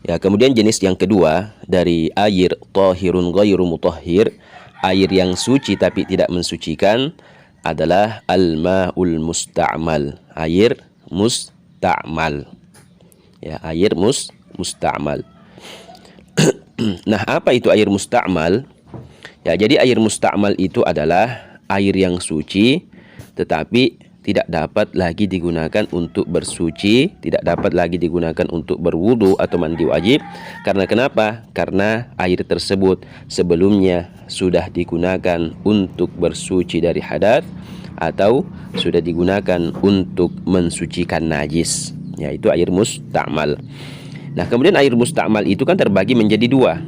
Ya, kemudian jenis yang kedua dari air tahirun ghairu mutahhir, air yang suci tapi tidak mensucikan adalah al-ma'ul musta'mal, air musta'mal. Ya, air musta'mal. Nah, apa itu air musta'mal? Ya, jadi air musta'mal itu adalah air yang suci tetapi tidak dapat lagi digunakan untuk bersuci, tidak dapat lagi digunakan untuk berwudu atau mandi wajib. Karena kenapa? Karena air tersebut sebelumnya sudah digunakan untuk bersuci dari hadas atau sudah digunakan untuk mensucikan najis, yaitu air musta'mal. Nah, kemudian air musta'mal itu kan terbagi menjadi dua.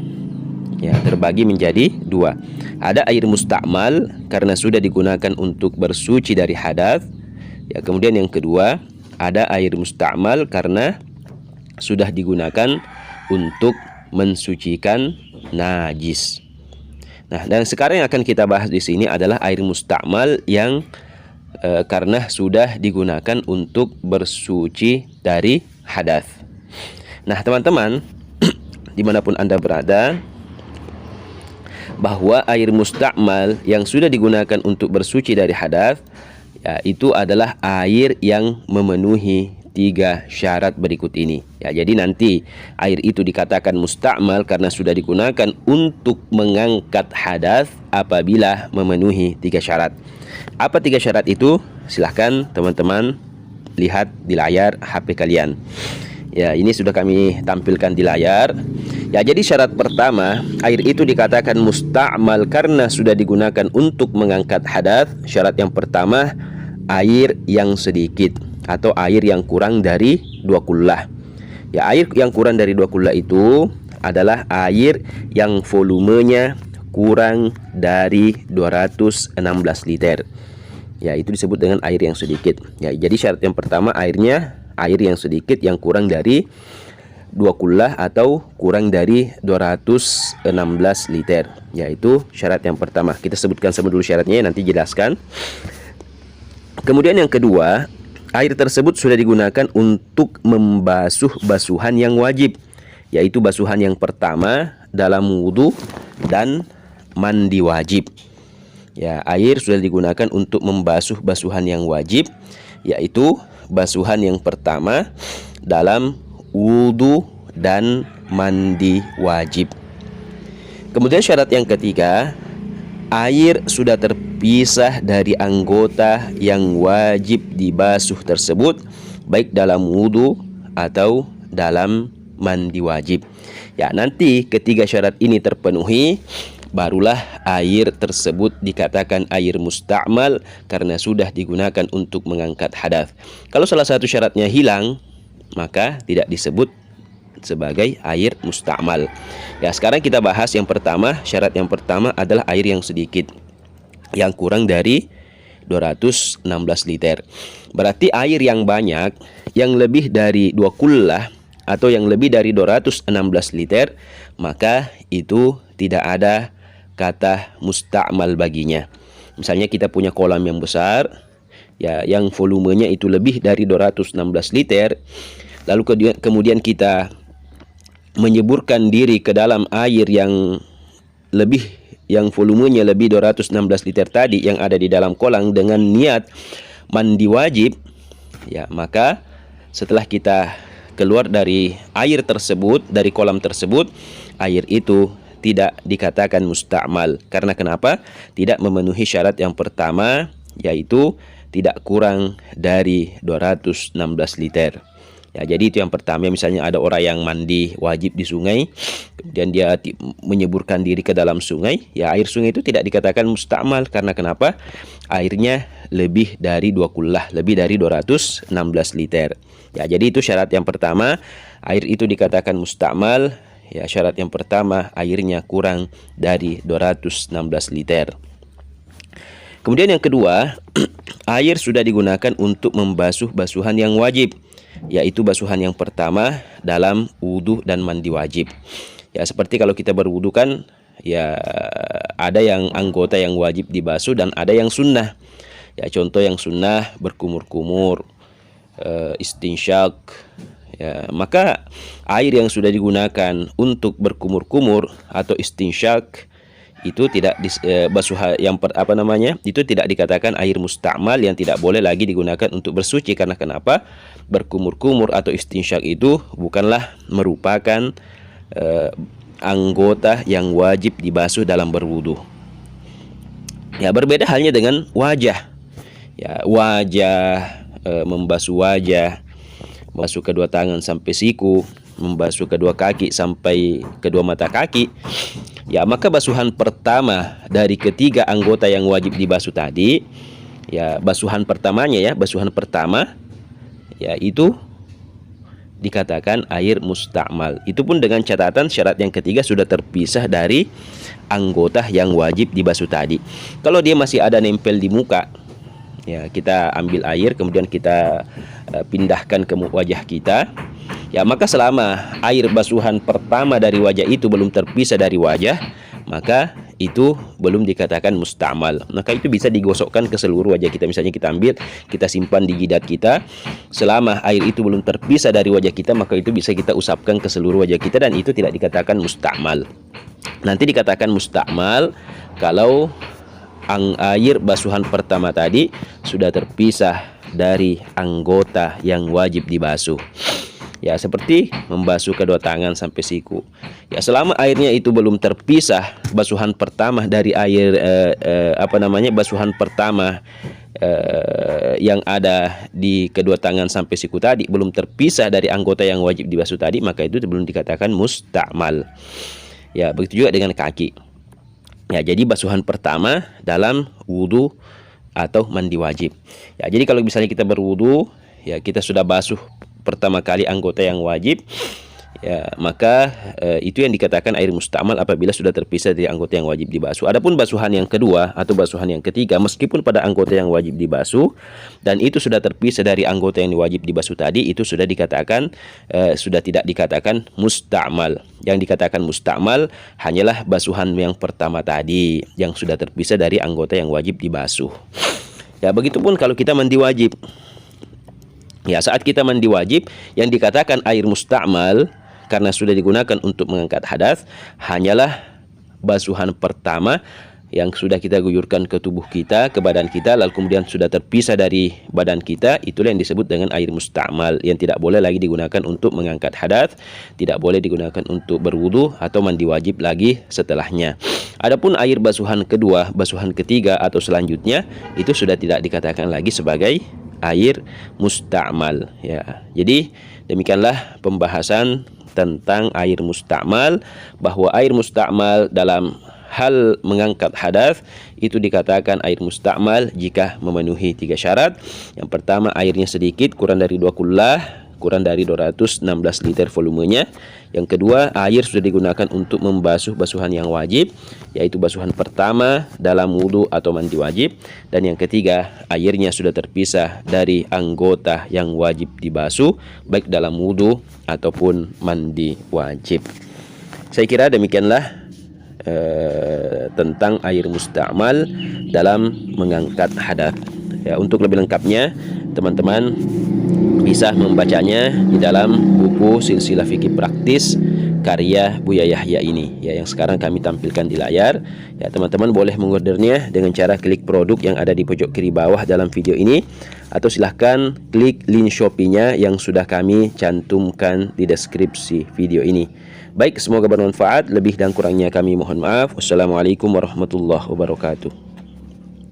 Ya, terbagi menjadi dua. Ada air musta'mal karena sudah digunakan untuk bersuci dari hadas. Ya, kemudian yang kedua, ada air musta'mal karena sudah digunakan untuk mensucikan najis. Nah, dan sekarang yang akan kita bahas di sini adalah air musta'mal yang karena sudah digunakan untuk bersuci dari hadas. Nah, teman-teman, dimanapun Anda berada, bahwa air musta'mal yang sudah digunakan untuk bersuci dari hadas, ya, itu adalah air yang memenuhi 3 syarat berikut ini. Ya, jadi nanti air itu dikatakan musta'mal karena sudah digunakan untuk mengangkat hadas apabila memenuhi 3 syarat. Apa 3 syarat itu? Silahkan teman-teman lihat di layar HP kalian. Ya, ini sudah kami tampilkan di layar. Ya, jadi syarat pertama, air itu dikatakan musta'mal karena sudah digunakan untuk mengangkat hadas. Syarat yang pertama, air yang sedikit atau air yang kurang dari 2 kullah. Ya, air yang kurang dari 2 kullah itu adalah air yang volumenya kurang dari 216 liter. Ya, itu disebut dengan air yang sedikit. Ya, jadi syarat yang pertama air yang sedikit yang kurang dari 2 kullah atau kurang dari 216 liter. Yaitu syarat yang pertama. Kita sebutkan sama dulu syaratnya, nanti jelaskan. Kemudian yang kedua, air tersebut sudah digunakan untuk membasuh basuhan yang wajib, yaitu basuhan yang pertama dalam wudu dan mandi wajib. Ya, air sudah digunakan untuk membasuh basuhan yang wajib, yaitu basuhan yang pertama dalam wudu dan mandi wajib. Kemudian syarat yang ketiga, air sudah terpisah dari anggota yang wajib dibasuh tersebut, baik dalam wudu atau dalam mandi wajib. Ya, nanti ketiga syarat ini terpenuhi, barulah air tersebut dikatakan air musta'mal karena sudah digunakan untuk mengangkat hadas. Kalau salah satu syaratnya hilang, maka tidak disebut sebagai air musta'mal. Ya, sekarang kita bahas yang pertama. Syarat yang pertama adalah air yang sedikit, yang kurang dari 216 liter. Berarti air yang banyak, yang lebih dari 2 kullah atau yang lebih dari 216 liter, maka itu tidak ada kata musta'mal baginya. Misalnya kita punya kolam yang besar, ya, yang volumenya itu lebih dari 216 liter, lalu kemudian kita menyeburkan diri ke dalam air yang volumenya lebih 216 liter tadi yang ada di dalam kolam dengan niat mandi wajib, ya, maka setelah kita keluar dari air tersebut, dari kolam tersebut, air itu tidak dikatakan musta'mal. Karena kenapa? Tidak memenuhi syarat yang pertama, yaitu tidak kurang dari 216 liter. Ya, jadi itu yang pertama. Misalnya ada orang yang mandi wajib di sungai, kemudian dia menyeburkan diri ke dalam sungai, ya, air sungai itu tidak dikatakan musta'mal. Karena kenapa? Airnya lebih dari 2 kullah, lebih dari 216 liter. Ya, jadi itu syarat yang pertama, air itu dikatakan musta'mal. Ya, syarat yang pertama, airnya kurang dari 216 liter. Kemudian yang kedua, air sudah digunakan untuk membasuh basuhan yang wajib, yaitu basuhan yang pertama dalam wudu dan mandi wajib. Ya, seperti kalau kita berwudu kan, ya, ada yang anggota yang wajib dibasuh dan ada yang sunnah. Ya, contoh yang sunnah berkumur-kumur, istinsyak, ya, maka air yang sudah digunakan untuk berkumur-kumur atau istinsyak itu tidak itu tidak dikatakan air mustakmal yang tidak boleh lagi digunakan untuk bersuci. Karena kenapa? Berkumur-kumur atau istinsyak itu bukanlah merupakan anggota yang wajib dibasuh dalam berwudu. Ya, berbeda halnya dengan wajah. Ya, wajah, membasuh wajah, membasuh kedua tangan sampai siku, membasuh kedua kaki sampai kedua mata kaki. Ya, maka basuhan pertama dari ketiga anggota yang wajib dibasuh tadi, ya, basuhan pertamanya ya, basuhan pertama ya itu dikatakan air mustakmal. Itu pun dengan catatan syarat yang ketiga sudah terpisah dari anggota yang wajib dibasuh tadi. Kalau dia masih ada nempel di muka, ya, kita ambil air kemudian kita pindahkan ke wajah kita. Ya, maka selama air basuhan pertama dari wajah itu belum terpisah dari wajah, maka itu belum dikatakan mustakmal. Maka itu bisa digosokkan ke seluruh wajah kita. Misalnya kita ambil, kita simpan di jidat kita. Selama air itu belum terpisah dari wajah kita, maka itu bisa kita usapkan ke seluruh wajah kita dan itu tidak dikatakan mustakmal. Nanti dikatakan mustakmal kalau air basuhan pertama tadi sudah terpisah dari anggota yang wajib dibasuh. Ya, seperti membasuh kedua tangan sampai siku. Ya, selama airnya itu belum terpisah, basuhan pertama dari air basuhan pertama yang ada di kedua tangan sampai siku tadi belum terpisah dari anggota yang wajib dibasuh tadi, maka itu belum dikatakan mustakmal. Ya, begitu juga dengan kaki. Ya, jadi basuhan pertama dalam wudu atau mandi wajib. Ya, jadi kalau misalnya kita berwudu, ya, kita sudah basuh pertama kali anggota yang wajib, ya, maka itu yang dikatakan air mustakmal apabila sudah terpisah dari anggota yang wajib dibasuh. Adapun basuhan yang kedua atau basuhan yang ketiga, meskipun pada anggota yang wajib dibasuh dan itu sudah terpisah dari anggota yang wajib dibasuh tadi, itu sudah dikatakan sudah tidak dikatakan mustakmal. Yang dikatakan mustakmal hanyalah basuhan yang pertama tadi yang sudah terpisah dari anggota yang wajib dibasuh. Ya, begitupun kalau kita mandi wajib. Ya, saat kita mandi wajib, yang dikatakan air mustakmal karena sudah digunakan untuk mengangkat hadas hanyalah basuhan pertama yang sudah kita guyurkan ke tubuh kita, ke badan kita, lalu kemudian sudah terpisah dari badan kita. Itulah yang disebut dengan air mustakmal, yang tidak boleh lagi digunakan untuk mengangkat hadas, tidak boleh digunakan untuk berwudu atau mandi wajib lagi setelahnya. Adapun air basuhan kedua, basuhan ketiga atau selanjutnya, itu sudah tidak dikatakan lagi sebagai air mustakmal. Ya, jadi demikianlah pembahasan tentang air mustakmal, bahwa air mustakmal dalam hal mengangkat hadas itu dikatakan air mustakmal jika memenuhi 3 syarat. Yang pertama, airnya sedikit, kurang dari 2 kullah, kurang dari 216 liter volumenya. Yang kedua, air sudah digunakan untuk membasuh basuhan yang wajib, yaitu basuhan pertama dalam wudu atau mandi wajib. Dan yang ketiga, airnya sudah terpisah dari anggota yang wajib dibasuh, baik dalam wudu ataupun mandi wajib. Saya kira demikianlah tentang air mustakmal dalam mengangkat hadas. Ya, untuk lebih lengkapnya, teman-teman bisa membacanya di dalam buku Silsilah Fikih Praktis karya Buya Yahya ini, ya, yang sekarang kami tampilkan di layar. Ya, teman-teman boleh mengordernya dengan cara klik produk yang ada di pojok kiri bawah dalam video ini, atau silahkan klik link Shopee-nya yang sudah kami cantumkan di deskripsi video ini. Baik, semoga bermanfaat. Lebih dan kurangnya kami mohon maaf. Wassalamualaikum warahmatullahi wabarakatuh.